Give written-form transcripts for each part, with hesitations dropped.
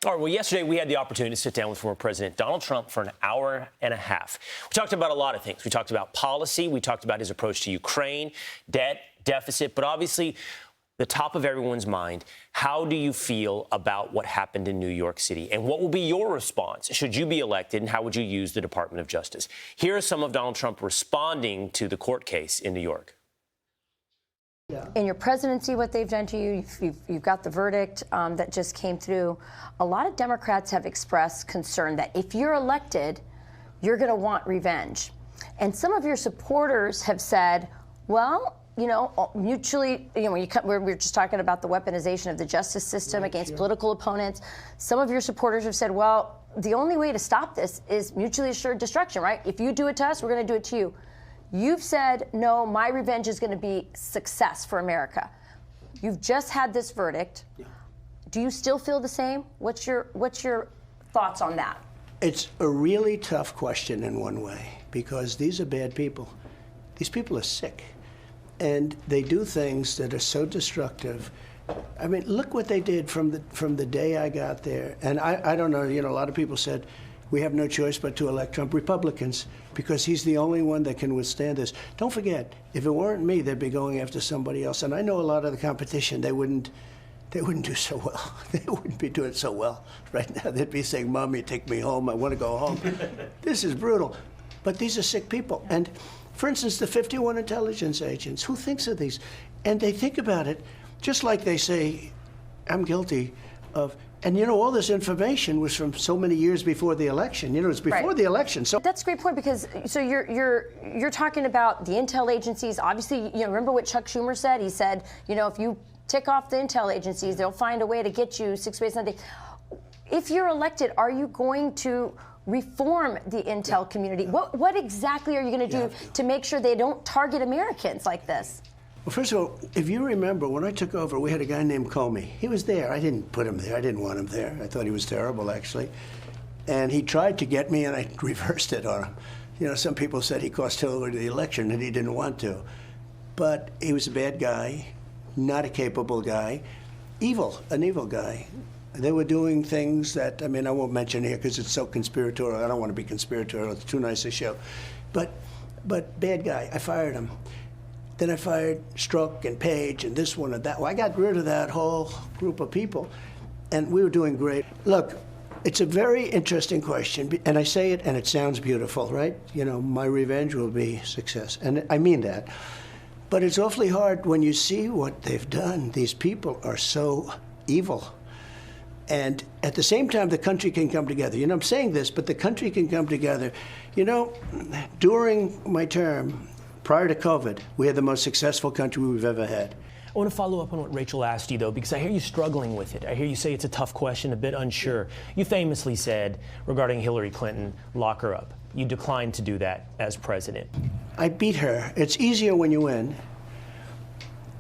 All right, well, yesterday we had the opportunity to sit down with former President Donald Trump for an hour and a half. We talked about a lot of things. We talked about policy. We talked about his approach to Ukraine, debt, deficit, but obviously the top of everyone's mind, how do you feel about what happened in New York City? And what will be your response should you be elected, and how would you use the Department of Justice? Here is some of Donald Trump responding to the court case in New York. In your presidency, what they've done to you, you've got the verdict that just came through. A lot of Democrats have expressed concern that if you're elected, you're going to want revenge. And some of your supporters have said, well, you know, mutually, you know, we're just talking about the weaponization of the justice system against political opponents. Some of your supporters have said, well, the only way to stop this is mutually assured destruction, right? If you do it to us, we're going to do it to you. You've said, no, my revenge is going to be success for America. You've just had this verdict. Yeah. Do you still feel the same? What's your thoughts on that? It's a really tough question in one way, because these are bad people. These people are sick, and they do things that are so destructive. I mean, look what they did from the day I got there. And I don't know, you know, a lot of people said, we have no choice but to elect Trump. Republicans, because he's the only one that can withstand this. Don't forget, if it weren't me, they'd be going after somebody else. And I know a lot of the competition, they wouldn't do so well. They wouldn't be doing so well right now. They'd be saying, Mommy, take me home. I want to go home. This is brutal. But these are sick people. And for instance, the 51 intelligence agents, who thinks of these? And they think about it just like they say, I'm guilty of. And, you know, all this information was from so many years before the election. You know, it's before the election. So that's a great point, because so you're talking about the intel agencies. Obviously, you know, remember what Chuck Schumer said? He said, you know, if you tick off the intel agencies, they'll find a way to get you 6 ways a day. If you're elected, are you going to reform the intel community? What exactly are you going to do to make sure they don't target Americans like this? Well, first of all, if you remember, when I took over, we had a guy named Comey. He was there. I didn't put him there. I didn't want him there. I thought he was terrible, actually. And he tried to get me, and I reversed it on him. You know, some people said he cost Hillary the election, and he didn't want to. But he was a bad guy, not a capable guy, an evil guy. They were doing things that, I mean, I won't mention here because it's so conspiratorial. I don't want to be conspiratorial. It's too nice a show. But bad guy. I fired him. Then I fired Strzok and Page and this one and that one. I got rid of that whole group of people, and we were doing great. Look, it's a very interesting question, and I say it and it sounds beautiful, right? You know, my revenge will be success, and I mean that. But it's awfully hard when you see what they've done. These people are so evil. And at the same time, the country can come together. You know, I'm saying this, but the country can come together. You know, during my term, prior to COVID, we had the most successful country we've ever had. I want to follow up on what Rachel asked you, though, because I hear you struggling with it. I hear you say it's a tough question, a bit unsure. You famously said regarding Hillary Clinton, lock her up. You declined to do that as president. I beat her. It's easier when you win.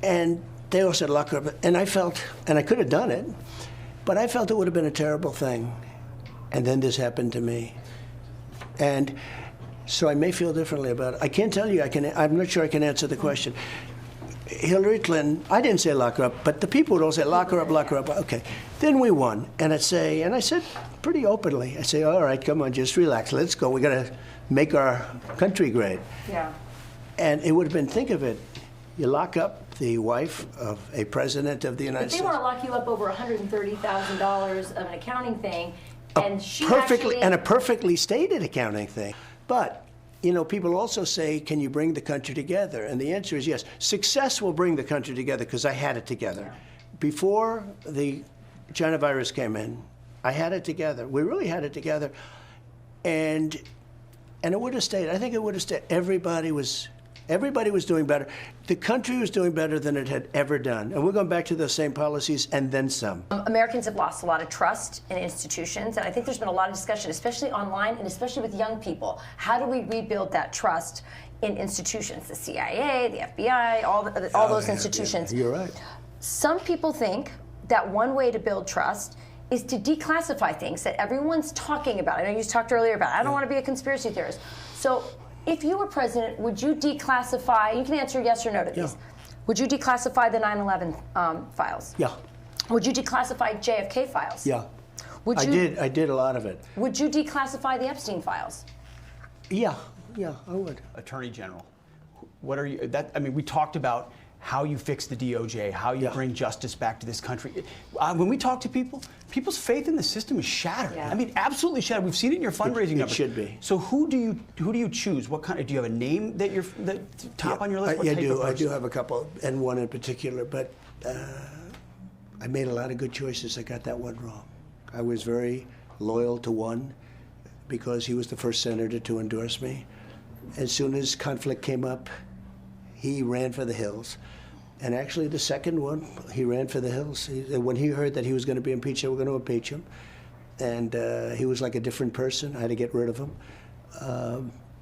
And they all said lock her up. And I felt, and I could have done it, but I felt it would have been a terrible thing. And then this happened to me. And so I may feel differently about it. I can't tell you, I'm not sure I can answer the question. Hillary Clinton, I didn't say lock her up, but the people would all say lock her up, lock her up. Okay. Then we won. And I said pretty openly, I say, all right, come on, just relax. Let's go. We got to make our country great. Yeah. And it would have been, think of it, you lock up the wife of a president of the United States. But they want to lock you up over $130,000 of an accounting thing, and a perfectly stated accounting thing. But, you know, people also say, can you bring the country together? And the answer is yes. Success will bring the country together, because I had it together. Before the China virus came in, I had it together. We really had it together. And it would have stayed. I think it would have stayed. Everybody was doing better. The country was doing better than it had ever done. And we're going back to those same policies and then some. Americans have lost a lot of trust in institutions, and I think there's been a lot of discussion, especially online and especially with young people. How do we rebuild that trust in institutions? The CIA, the FBI, all those institutions. Yeah, you're right. Some people think that one way to build trust is to declassify things that everyone's talking about. I know you talked earlier about, I don't want to be a conspiracy theorist. So if you were president, would you declassify, you can answer yes or no to these, would you declassify the 9/11 files? Yeah. Would you declassify JFK files? Yeah. I did a lot of it. Would you declassify the Epstein files? Yeah, I would. Attorney General, what are you? I mean, we talked about how you fix the DOJ, how you bring justice back to this country. When we talk to people, people's faith in the system is shattered. Yeah. I mean, absolutely shattered. We've seen it in your fundraising numbers. It should be. So who do you choose? What kind of, do you have a name that you're top on your list? What type of person? I do have a couple, and one in particular, but I made a lot of good choices. I got that one wrong. I was very loyal to one because he was the first senator to endorse me. As soon as conflict came up, he ran for the hills. And actually, the second one, he ran for the hills. When he heard that he was going to be impeached, they were going to impeach him. And he was like a different person. I had to get rid of him.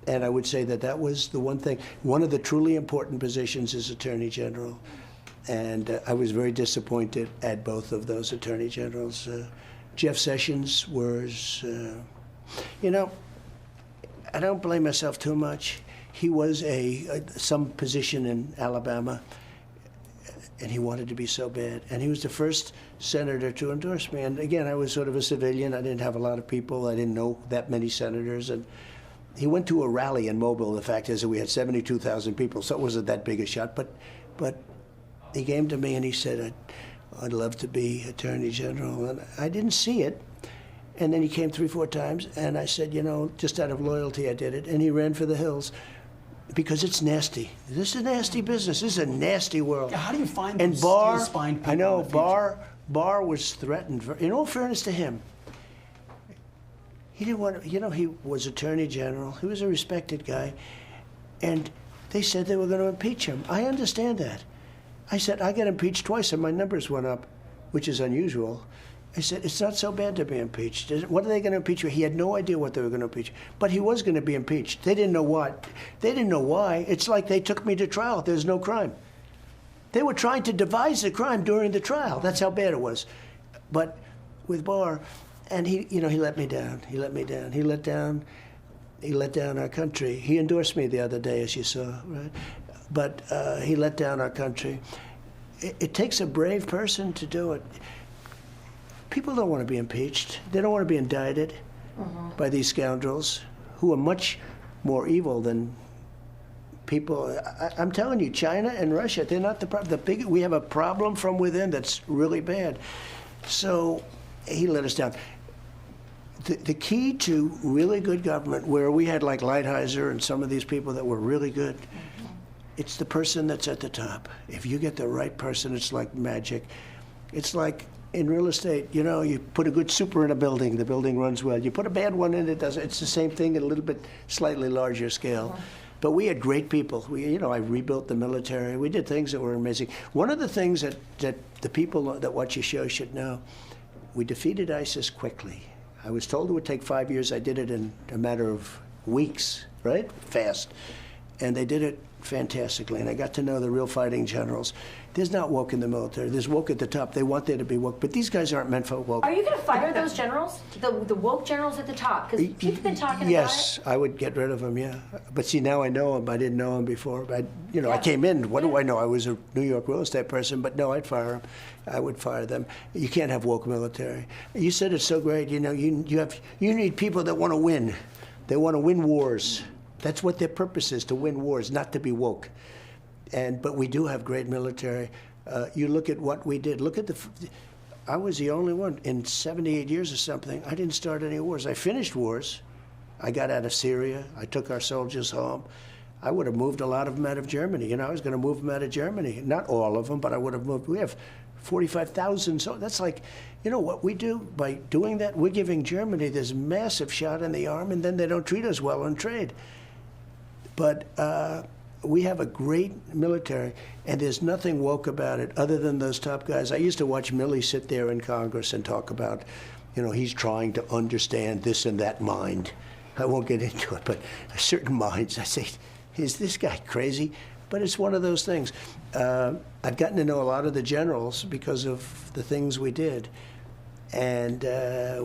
And I would say that was the one thing. One of the truly important positions is Attorney General. And I was very disappointed at both of those Attorney Generals. Jeff Sessions was, I don't blame myself too much. He was some position in Alabama, and he wanted to be so bad. And he was the first senator to endorse me. And again, I was sort of a civilian. I didn't have a lot of people. I didn't know that many senators. And he went to a rally in Mobile. The fact is that we had 72,000 people, so it wasn't that big a shot. But he came to me and he said, I'd love to be Attorney General. And I didn't see it. And then he came 3-4 times, and I said, just out of loyalty, I did it. And he ran for the hills. Because it's nasty. This is a nasty business. This is a nasty world. Yeah, how do you find and those Barr, steel-spined people? I know Barr was threatened. In all fairness to him, he didn't want to. He was Attorney General. He was a respected guy, and they said they were going to impeach him. I understand that. I said I got impeached twice, and my numbers went up, which is unusual. I said, it's not so bad to be impeached. What are they going to impeach you? He had no idea what they were going to impeach. But he was going to be impeached. They didn't know what. They didn't know why. It's like they took me to trial. There's no crime. They were trying to devise the crime during the trial. That's how bad it was. But with Barr, and he let me down. He let me down. He let down our country. He endorsed me the other day, as you saw, right? But he let down our country. It takes a brave person to do it. People don't want to be impeached. They don't want to be indicted by these scoundrels who are much more evil than people. I'm telling you, China and Russia, they're not the problem. We have a problem from within that's really bad. So he let us down. The key to really good government, where we had like Lighthizer and some of these people that were really good, it's the person that's at the top. If you get the right person, it's like magic. It's like in real estate, you put a good super in a building, the building runs well. You put a bad one in, it doesn't. It's the same thing at a little bit slightly larger scale. But we had great people. I rebuilt the military. We did things that were amazing. One of the things that the people that watch your show should know, we defeated ISIS quickly. I was told it would take 5 years. I did it in a matter of weeks, right? Fast. And they did it fantastically. And I got to know the real fighting generals. There's not woke in the military. There's woke at the top. They want there to be woke. But these guys aren't meant for woke. Are you going to fire those generals? The woke generals at the top? Because people have been talking about it. Yes, I would get rid of them, yeah. But see, now I know them. I didn't know them before. I came in. What do I know? I was a New York real estate person. But no, I'd fire them. I would fire them. You can't have woke military. You said it's so great. You need people that want to win. They want to win wars. That's what their purpose is, to win wars, not to be woke. But we do have great military. You look at what we did. I was the only one in 78 years or something. I didn't start any wars. I finished wars. I got out of Syria. I took our soldiers home. I would have moved a lot of them out of Germany. I was going to move them out of Germany. Not all of them, but I would have moved. We have 45,000. So that's like, what we do by doing that, we're giving Germany this massive shot in the arm, and then they don't treat us well in trade. But we have a great military, and there's nothing woke about it other than those top guys. I used to watch Milley sit there in Congress and talk about, he's trying to understand this and that mind. I won't get into it, but certain minds, I say, is this guy crazy? But it's one of those things. I've gotten to know a lot of the generals because of the things we did. And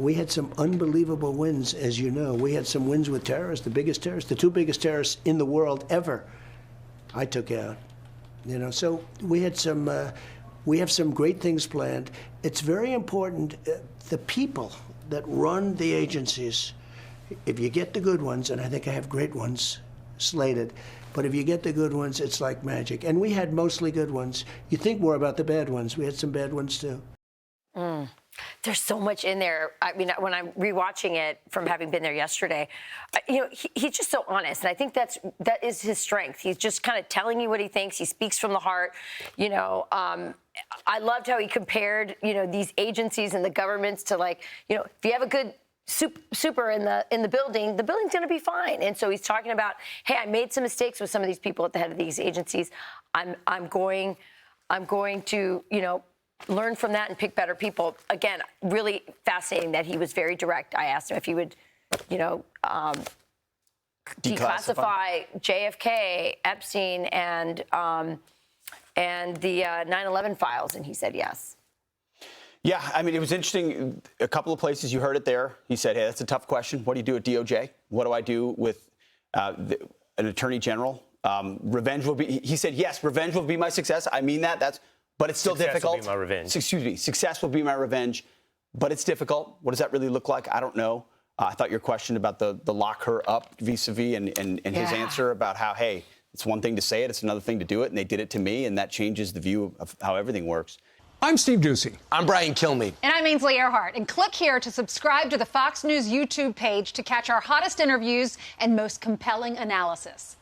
we had some unbelievable wins, as you know. We had some wins with terrorists, the two biggest terrorists in the world ever. I took out, So we had we have some great things planned. It's very important. The people that run the agencies, if you get the good ones, and I think I have great ones slated, but if you get the good ones, it's like magic. And we had mostly good ones. You think more about the bad ones. We had some bad ones, too. There's so much in there. I mean, when I'm rewatching it from having been there yesterday, he's just so honest, and I think that is his strength. He's just kind of telling you what he thinks. He speaks from the heart. I loved how he compared, these agencies and the governments to, like, if you have a good super in the building's going to be fine. And so he's talking about, hey, I made some mistakes with some of these people at the head of these agencies. I'm going to, learn from that and pick better people. Again, really fascinating that he was very direct. I asked him if he would, declassify JFK, Epstein, and the 9/11 files, and he said yes. Yeah, I mean, it was interesting. A couple of places you heard it there. He said, hey, that's a tough question. What do you do at DOJ? What do I do with an attorney general? Revenge will be, he said, yes, revenge will be my success. I mean that. But it's still difficult. Success will be my revenge. Excuse me. Success will be my revenge, but it's difficult. What does that really look like? I don't know. I thought your question about the lock her up vis-a-vis and his answer about how, hey, it's one thing to say it, it's another thing to do it, and they did it to me, and that changes the view of how everything works. I'm Steve Ducey. I'm Brian Kilmeade. And I'm Ainsley Earhart. And click here to subscribe to the Fox News YouTube page to catch our hottest interviews and most compelling analysis.